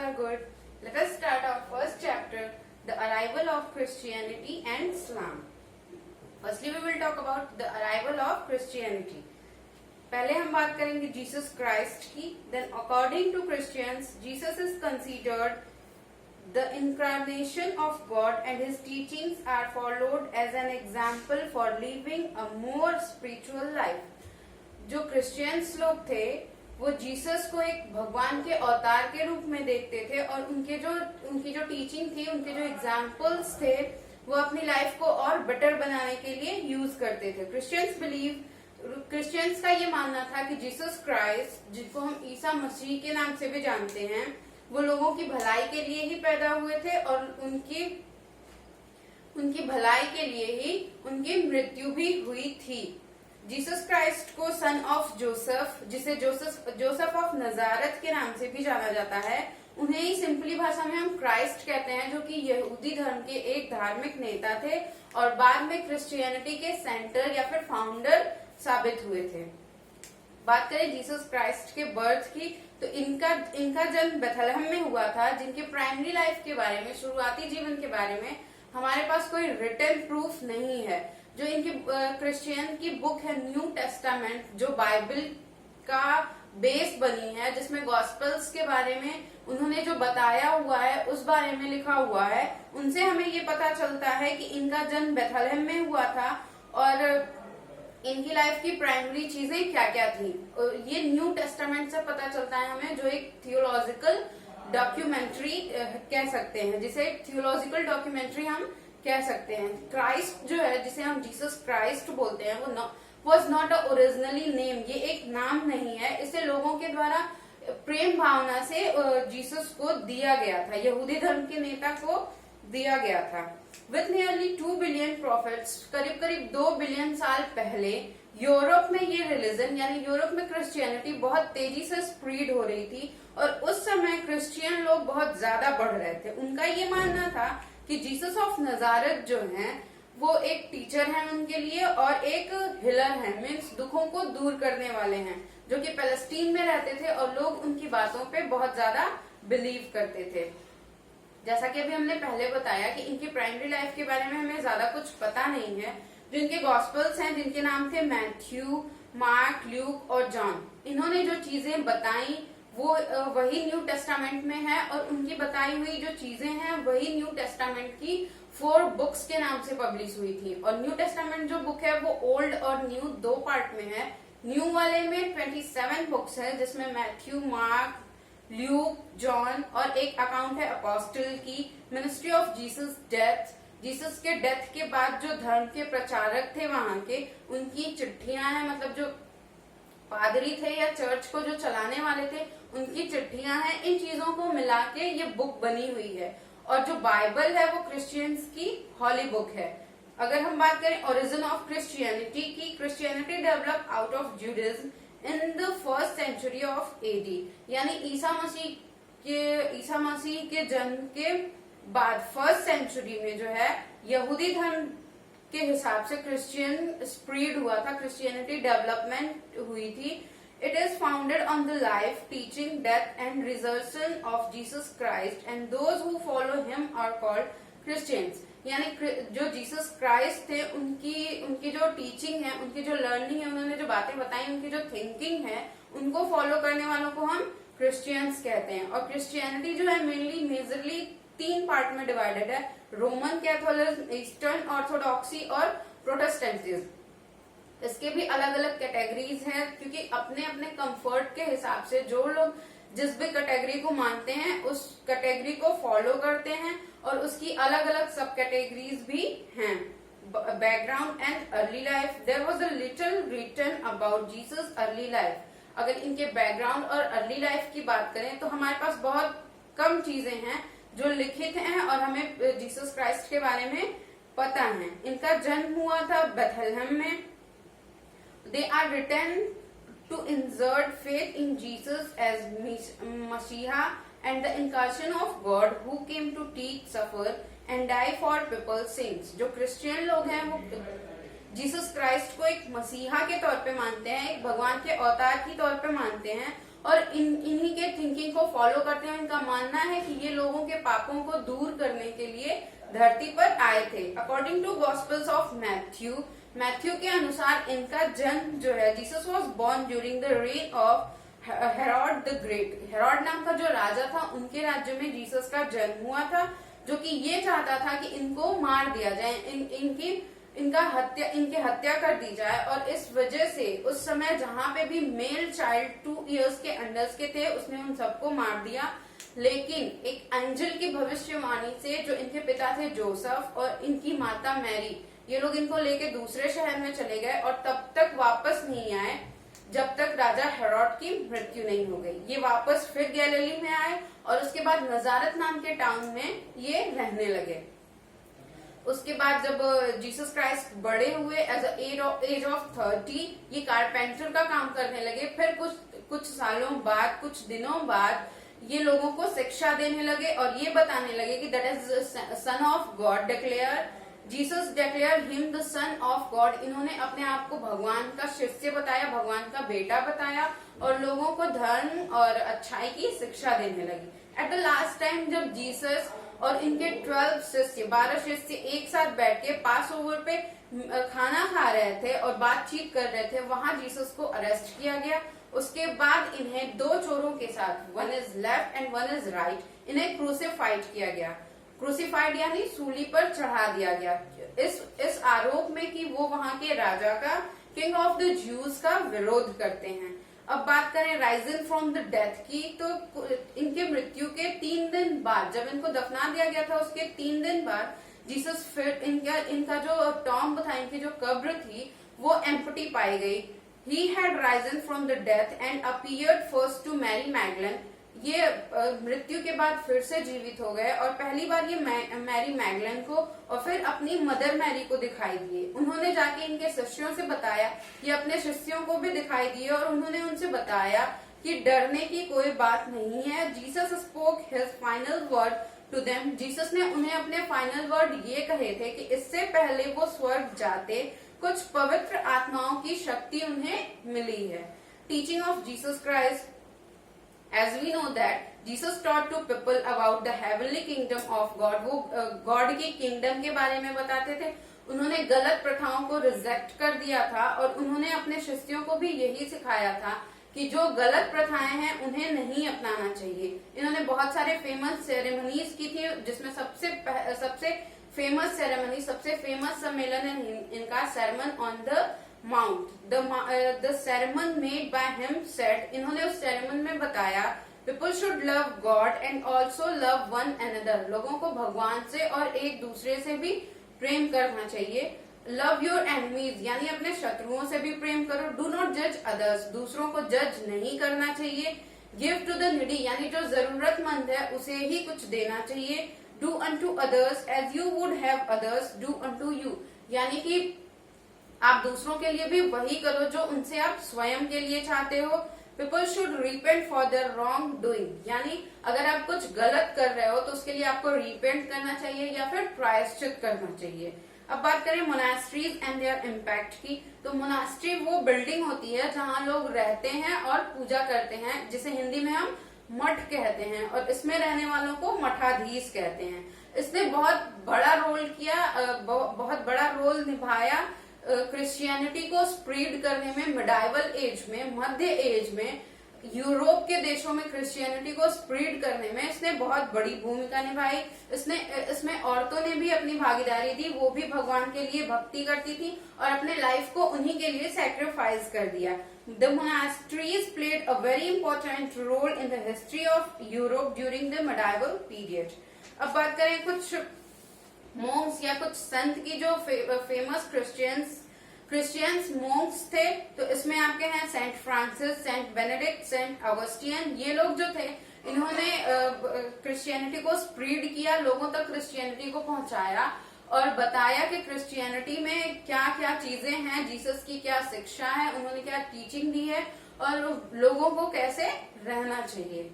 are good. Let us start our first chapter, the arrival of Christianity and Islam. Firstly, we will talk about the arrival of Christianity. पहले हम बात करेंगे Jesus Christ की. Then, according to Christians, Jesus is considered the incarnation of God, and his teachings are followed as an example for living a more spiritual life. जो Christians लोग थे वो Jesus को एक भगवान के अवतार के रूप में देखते थे और उनकी जो टीचिंग थी, उनके जो एग्जाम्पल्स थे, वो अपनी लाइफ को और बेटर बनाने के लिए यूज करते थे. क्रिश्चियंस का ये मानना था कि जीसस क्राइस्ट, जिनको हम ईसा मसीह के नाम से भी जानते हैं, वो लोगों की भलाई के लिए ही पैदा हुए थे और उनकी भलाई के लिए ही उनकी मृत्यु भी हुई थी. जीसस क्राइस्ट को सन ऑफ जोसेफ, जिसे जोसेफ ऑफ नजारत के नाम से भी जाना जाता है, उन्हें ही सिंपली भाषा में हम क्राइस्ट कहते हैं, जो कि यहूदी धर्म के एक धार्मिक नेता थे और बाद में क्रिश्चियनिटी के सेंटर या फिर फाउंडर साबित हुए थे. बात करें जीसस क्राइस्ट के बर्थ की, तो इनका जन्म बेथलहम में हुआ था, जिनके प्राइमरी लाइफ के बारे में, शुरुआती जीवन के बारे में हमारे पास कोई रिटन प्रूफ नहीं है. जो इनकी क्रिश्चियन की बुक है न्यू टेस्टामेंट, जो बाइबल का बेस बनी है, जिसमें गॉस्पेल्स के बारे में उन्होंने जो बताया हुआ है उस बारे में लिखा हुआ है, उनसे हमें ये पता चलता है कि इनका जन्म बेथलहम में हुआ था और इनकी लाइफ की प्राइमरी चीजें क्या क्या थी. ये न्यू टेस्टामेंट से पता चलता है हमें, जो एक थियोलॉजिकल डॉक्यूमेंट्री कह सकते हैं, जिसे थियोलॉजिकल डॉक्यूमेंट्री हम कह सकते हैं. क्राइस्ट जो है, जिसे हम जीसस क्राइस्ट बोलते हैं, वो was not a originally name. ये एक नाम नहीं है, इसे लोगों के द्वारा प्रेम भावना से जीसस को दिया गया था, यहूदी धर्म के नेता को दिया गया था. विथ नियरली 2 बिलियन प्रॉफिट्स, करीब 2 बिलियन साल पहले यूरोप में ये रिलीजन, यानी यूरोप में क्रिश्चियनिटी बहुत तेजी से स्प्रीड हो रही थी और उस समय क्रिश्चियन लोग बहुत ज्यादा बढ़ रहे थे. उनका ये मानना था कि जीसस ऑफ नजारत जो हैं, वो एक टीचर हैं उनके लिए और एक हिलर हैं, मीन्स दुखों को दूर करने वाले हैं, जो कि पैलेस्टीन में रहते थे और लोग उनकी बातों पे बहुत ज्यादा बिलीव करते थे. जैसा कि अभी हमने पहले बताया कि इनकी प्राइमरी लाइफ के बारे में हमें ज्यादा कुछ पता नहीं है. जो इनके गॉस्पेल्स हैं, जिनके नाम थे मैथ्यू, मार्क, ल्यूक और जॉन, इन्होंने जो चीजें बताई वो वही न्यू टेस्टामेंट में है और उनकी बताई हुई जो चीजें हैं वही न्यू टेस्टामेंट की 4 बुक्स के नाम से पब्लिश हुई थी. और न्यू टेस्टामेंट जो बुक है वो ओल्ड और न्यू 2 पार्ट में है. न्यू वाले में 27 बुक्स है, जिसमें मैथ्यू, मार्क, ल्यूक, जॉन और एक अकाउंट है अपोस्टल की, ministry of Jesus death. Jesus के डेथ के बाद जो धर्म के प्रचारक थे वहां के, उनकी चिट्ठियां हैं, मतलब जो पादरी थे या चर्च को जो चलाने वाले थे, उनकी चिट्ठियां हैं. इन चीजों को मिला के ये बुक बनी हुई है. और जो बाइबल है वो क्रिश्चियंस की हॉली बुक है. अगर हम बात करें ओरिजिन ऑफ क्रिश्चियनिटी की, Christianity develop out of Judaism in the 1st century of AD, यानी ईसा मसीह के जन्म के बाद 1st century में जो है यहूदी धर्म के हिसाब से क्रिश्चियन स्प्रीड हुआ था, क्रिश्चियनिटी डेवलपमेंट हुई थी. It is founded on the life, teaching, death and resurrection of Jesus Christ, and those who follow him are called Christians. यानी जो जीसस क्राइस्ट थे, उनकी जो टीचिंग है, उनकी जो लर्निंग है, उन्होंने जो बातें बताई, उनकी जो थिंकिंग है, उनको फॉलो करने वालों को हम क्रिश्चियंस कहते हैं. और क्रिश्चियनिटी जो है मेजरली 3 पार्ट में डिवाइडेड है: रोमन कैथोलिक, ईस्टर्न ऑर्थोडॉक्सी और प्रोटेस्टेंटिज्म. इसके भी अलग अलग कैटेगरीज हैं, क्योंकि अपने अपने कंफर्ट के हिसाब से जो लोग जिस भी कैटेगरी को मानते हैं उस कैटेगरी को फॉलो करते हैं और उसकी अलग अलग सब कैटेगरीज भी हैं. Background and early life, there was a little written about Jesus early life. अगर इनके बैकग्राउंड और अर्ली लाइफ की बात करें तो हमारे पास बहुत कम चीजें हैं जो लिखित हैं और हमें जीसस क्राइस्ट के बारे में पता है. इनका जन्म हुआ था बेथलहम में. They are written to insert faith in Jesus as Messiah and the incarnation of God who came to teach, suffer and die for people's sins. जो क्रिश्चियन लोग हैं वो जीसस क्राइस्ट को एक मसीहा के तौर पे मानते हैं, एक भगवान के अवतार के तौर पे मानते हैं और इन्हीं के थिंकिंग को फॉलो करते हैं। इनका मानना है कि ये लोगों के पापों को दूर करने के लिए धरती पर आए थे। According to gospels of Matthew के अनुसार इनका जन्म जो है, Jesus was born during the reign of Herod the great. Herod नाम का जो राजा था, उनके राज्य में जीसस का जन्म हुआ था, जो कि ये चाहता था कि इनको मार दिया जाए, इनके हत्या कर दी जाए। और इस वजह से उस समय जहां पे भी मेल चाइल्ड 2 इयर्स के अंडर के थे, उसने उन सबको मार दिया। लेकिन एक एंजल की भविष्यवाणी से, जो इनके पिता थे जोसेफ और इनकी माता मैरी, ये लोग इनको लेके दूसरे शहर में चले गए और तब तक वापस नहीं आए जब तक राजा हेरोड की मृत्यु नहीं हो गई। ये वापस फिर गैलिली में आए और उसके बाद नजारत नाम के टाउन में ये रहने लगे। उसके बाद जब जीसस क्राइस्ट बड़े हुए, एज ऑफ 30, ये कारपेंटर का काम करने लगे। फिर कुछ सालों बाद, कुछ दिनों बाद ये लोगों को शिक्षा देने लगे और ये बताने लगे कि that is son of God declare. Jesus declare him the son of God. इन्होंने अपने आप को भगवान का शिष्य बताया, भगवान का बेटा बताया और लोगों को धर्म और अच्छाई की शिक्षा देने लगी। एट द लास्ट टाइम जब जीसस और इनके 12 शिष्य एक साथ बैठ के पास ओवर पे खाना खा रहे थे और बातचीत कर रहे थे, वहां जीसस को अरेस्ट किया गया। उसके बाद इन्हें 2 चोरों के साथ, one is left and one is right, इन्हें क्रूसिफाइड किया गया। क्रूसिफाइड यानी सूली पर चढ़ा दिया गया इस आरोप में कि वो वहां के राजा का, किंग ऑफ द ज्यूज का विरोध करते हैं। अब बात करें राइजिंग फ्रॉम द डेथ की, तो इनके मृत्यु के 3 दिन बाद, जब इनको दफना दिया गया था उसके 3 दिन बाद जीसस फिर इनका जो टॉम्ब था, इनकी जो कब्र थी, वो एम्प्टी पाई गई। He had risen from the death and appeared first to Mary Magdalene. ये मृत्यु के बाद फिर से जीवित हो गए और पहली बार ये मैरी मैगलन को और फिर अपनी मदर मैरी को दिखाई दिए। उन्होंने जाके इनके शिष्यों से बताया, ये अपने शिष्यों को भी दिखाई दिए और उन्होंने उनसे बताया कि डरने की कोई बात नहीं है। Jesus spoke his final word to them. Jesus ने उन्हें अपने फाइनल वर्ड ये कहे थे कि इससे पहले वो स्वर्ग जाते, कुछ पवित्र आत्माओं की शक्ति उन्हें मिली है। Teaching of Jesus Christ, as we know that Jesus taught to people about the heavenly kingdom of God। वो गॉड की किंगडम के बारे में बताते थे। उन्होंने गलत प्रथाओं को रिजेक्ट कर दिया था और उन्होंने अपने शिष्यों को भी यही सिखाया था कि जो गलत प्रथाएं हैं उन्हें नहीं अपनाना चाहिए। इन्होंने बहुत सारे फेमस सेरेमनीज की थी, जिसमें सबसे फेमस सेरेमनी, सबसे फेमस सम्मेलन है इनका sermon on the mount। the sermon made by him said, इन्होंने उस sermon में बताया, people should love God and also love one another। लोगों को भगवान से और एक दूसरे से भी प्रेम करना चाहिए। love your enemies यानी अपने शत्रुओं से भी प्रेम करो। do not judge others, दूसरों को जज नहीं करना चाहिए। give to the needy यानी जो जरूरतमंद है उसे ही कुछ देना चाहिए। do unto others as you would have others do unto you यानी कि आप दूसरों के लिए भी वही करो जो उनसे आप स्वयं के लिए चाहते हो। People should repent for their wrong doing यानी अगर आप कुछ गलत कर रहे हो तो उसके लिए आपको रिपेंट करना चाहिए या फिर प्रायश्चित करना चाहिए। अब बात करें मोनास्ट्रीज एंड देयर इम्पैक्ट की, तो मोनास्ट्री वो बिल्डिंग होती है जहाँ लोग रहते हैं और पूजा करते हैं, जिसे हिंदी में हम मठ कहते हैं, और इसमें रहने वालों को मठाधीश कहते हैं। इसने बहुत बड़ा रोल किया, बहुत बड़ा रोल निभाया क्रिश्चियनिटी को स्प्रेड करने में। मिडाइवल एज में, मध्य एज में, यूरोप के देशों में क्रिश्चियनिटी को स्प्रेड करने में इसने बहुत बड़ी भूमिका निभाई। इसमें औरतों ने भी अपनी भागीदारी दी, वो भी भगवान के लिए भक्ति करती थी और अपने लाइफ को उन्हीं के लिए सैक्रिफाइस कर दिया। The monasteries played a very important role in the history of Europe during the medieval period। अब बात करें कुछ मोंक्स या कुछ संत की जो फेमस क्रिश्चियंस मोंक्स थे, तो इसमें आपके हैं Saint Francis, Saint Benedict, Saint Augustine. ये लोग जो थे इन्होंने क्रिश्चियनिटी को स्प्रेड किया, लोगों तक क्रिश्चियनिटी को पहुंचाया और बताया कि क्रिश्चियनिटी में क्या क्या चीजें हैं, जीसस की क्या शिक्षा है, उन्होंने क्या टीचिंग दी है और लोगों को कैसे रहना चाहिए।